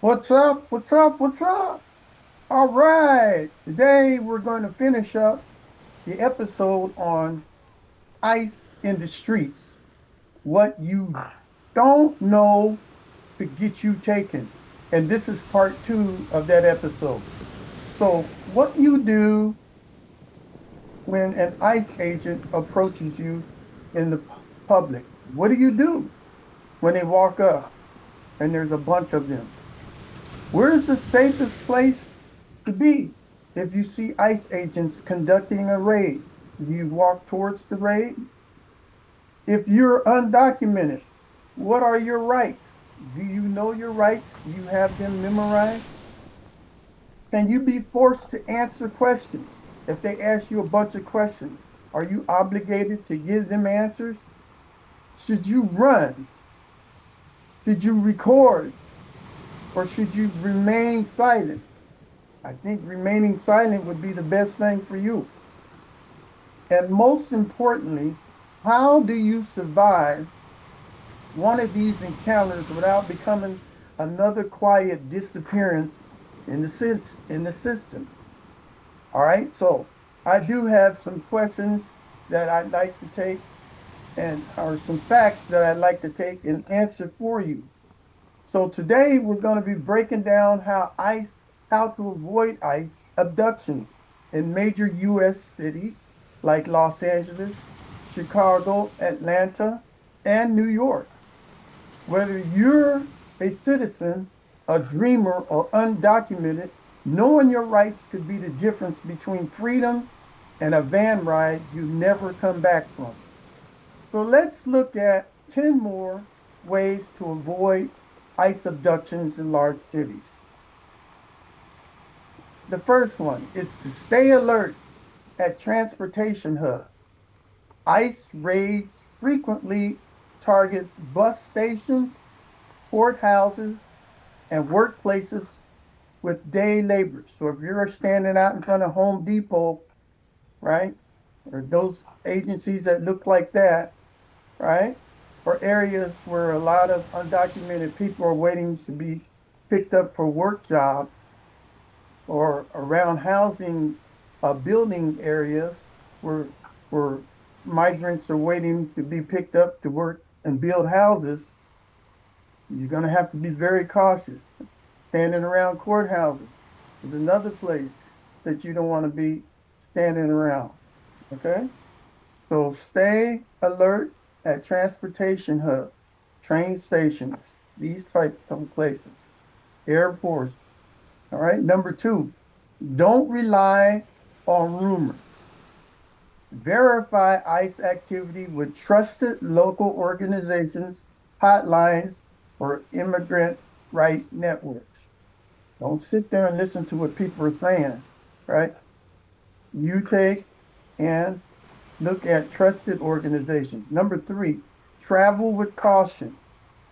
What's up? What's up? What's up? All right. Today we're going to finish up the episode on ice in the streets. What you don't know to get you taken. And this is part two of that episode. So, what you do when an ICE agent approaches you in the public? What do you do when they walk up and there's a bunch of them? Where's the safest place to be if you see ICE agents conducting a raid? Do you walk towards the raid? If you're undocumented, what are your rights? Do you know your rights? Do you have them memorized? Can you be forced to answer questions? If they ask you a bunch of questions, are you obligated to give them answers? Should you run? Should you record? Or should you remain silent? I think remaining silent would be the best thing for you. And most importantly, how do you survive one of these encounters without becoming another quiet disappearance in the system? All right, so I do have some questions that I'd like to take and or some facts that I'd like to take and answer for you. So today we're going to be breaking down how to avoid ICE abductions in major US cities like Los Angeles, Chicago, Atlanta, and New York. Whether you're a citizen, a dreamer, or undocumented, knowing your rights could be the difference between freedom and a van ride you never come back from. So let's look at 10 more ways to avoid ICE abductions in large cities. The first one is to stay alert at transportation hubs. ICE raids frequently target bus stations, courthouses, and workplaces with day laborers. So if you're standing out in front of Home Depot, right, or those agencies that look like that, right? Or areas where a lot of undocumented people are waiting to be picked up for work jobs or around housing building areas where migrants are waiting to be picked up to work and build houses, you're going to have to be very cautious. Standing around courthouses is another place that you don't want to be standing around. Okay? So stay alert at transportation hubs, train stations, these type of places, airports. All right. Number two, don't rely on rumors. Verify ICE activity with trusted local organizations, hotlines, or immigrant rights networks. Don't sit there and listen to what people are saying, right? You take and look at trusted organizations. Number three, travel with caution.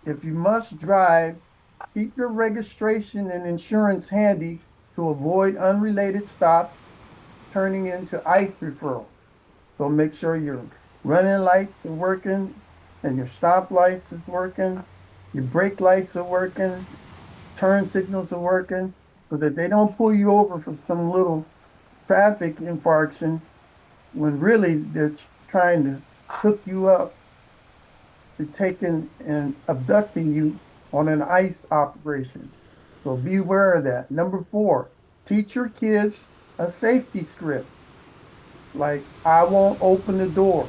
If you must drive, keep your registration and insurance handy to avoid unrelated stops turning into ICE referral. So make sure your running lights are working and your stop lights is working, your brake lights are working, turn signals are working, so that they don't pull you over for some little traffic infraction when really they're trying to hook you up to taking and abducting you on an ICE operation. So be aware of that. Number four, teach your kids a safety script like I won't open the door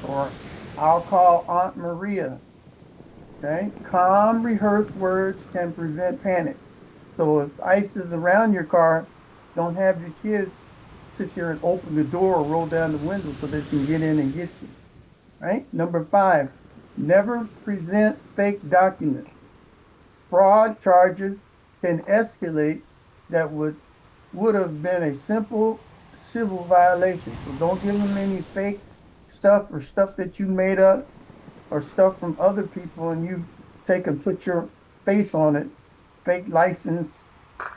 or I'll call Aunt Maria. Okay. Calm, rehearsed words can prevent panic. So if ICE is around your car, don't have your kids sit there and open the door or roll down the window so they can get in and get you. Right? Number five, never present fake documents. Fraud charges can escalate that would have been a simple civil violation. So don't give them any fake stuff or stuff that you made up or stuff from other people and you take and put your face on it, fake license,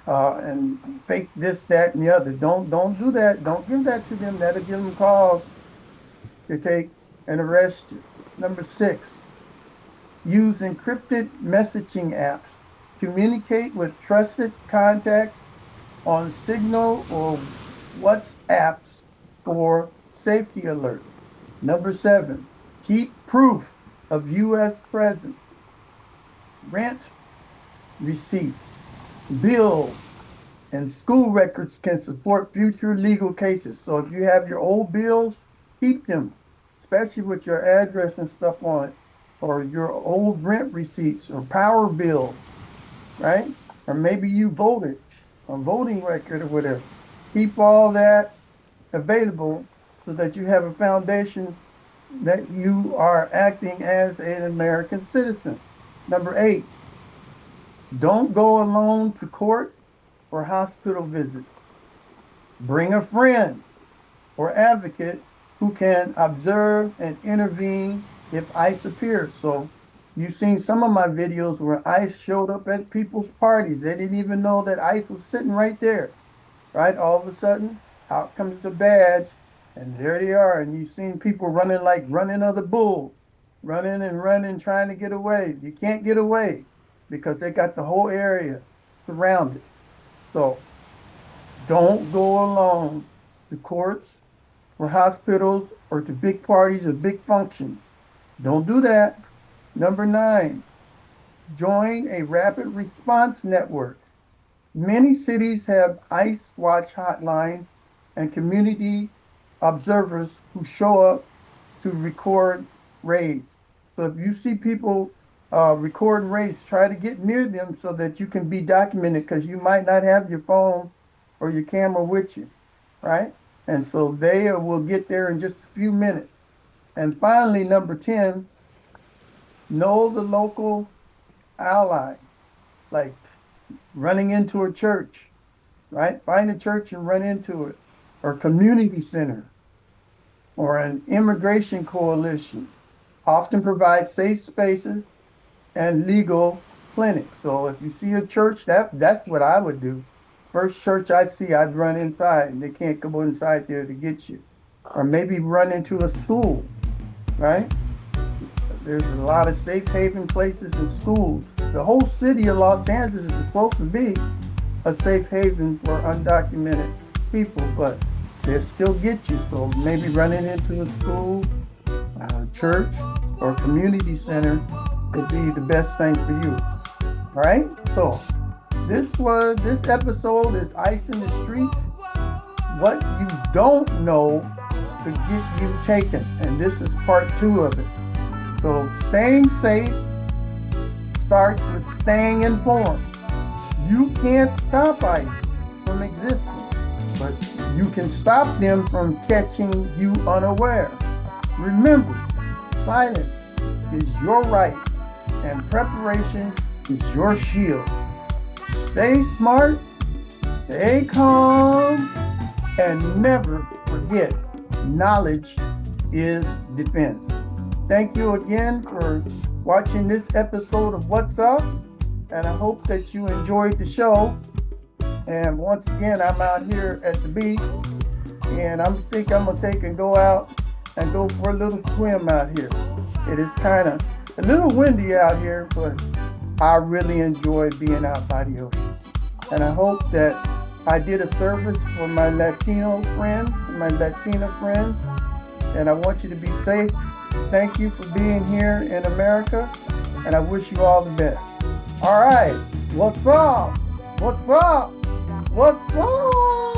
and fake this, that, and the other. Don't do that. Don't give that to them. That'll give them cause to take and arrest you. Number six, use encrypted messaging apps. Communicate with trusted contacts on Signal or WhatsApps for safety alerts. Number 7, keep proof of U.S. presence, rent receipts, bills, and school records can support future legal cases. So if you have your old bills, keep them, especially with your address and stuff on it, or your old rent receipts or power bills, right? Or maybe you voted, a voting record or whatever. Keep all that available so that you have a foundation that you are acting as an American citizen. Number 8, don't go alone to court or hospital visit. Bring a friend or advocate who can observe and intervene if ICE appears. So you've seen some of my videos where ICE showed up at people's parties. They didn't even know that ICE was sitting right there, right? All of a sudden, out comes the badge, and there they are. And you've seen people running like running other bulls, running and running, trying to get away. You can't get away because they got the whole area surrounded. So don't go alone to courts or hospitals or to big parties or big functions. Don't do that. Number 9, join a rapid response network. Many cities have ICE watch hotlines and community observers who show up to record raids. So if you see people recording raids, try to get near them so that you can be documented because you might not have your phone or your camera with you, right? And so they will get there in just a few minutes. And finally, number 10, know the local allies, like running into a church, right? Find a church and run into it, or community center, or an immigration coalition. Often provide safe spaces and legal clinics. So if you see a church, that's what I would do. First church I see, I'd run inside, and they can't go inside there to get you. Or maybe run into a school, right? There's a lot of safe haven places and schools. The whole city of Los Angeles is supposed to be a safe haven for undocumented people, but they'll still get you. So maybe running into a school, church, or community center would be the best thing for you. All right? So this episode is Ice in the Streets. What you don't know to get you taken. And this is part 2 of it. So staying safe starts with staying informed. You can't stop ICE from existing, but you can stop them from catching you unaware. Remember, silence is your right and preparation is your shield. Stay smart, stay calm, and never forget, knowledge is defense. Thank you again for watching this episode of What's Up, and I hope that you enjoyed the show. And once again, I'm out here at the beach, and I think I'm gonna take and go out and go for a little swim out here. It is kind of a little windy out here, but I really enjoy being out by the ocean. And I hope that I did a service for my Latino friends, my Latina friends, and I want you to be safe. Thank you for being here in America, and I wish you all the best. All right, what's up? What's up? What's up?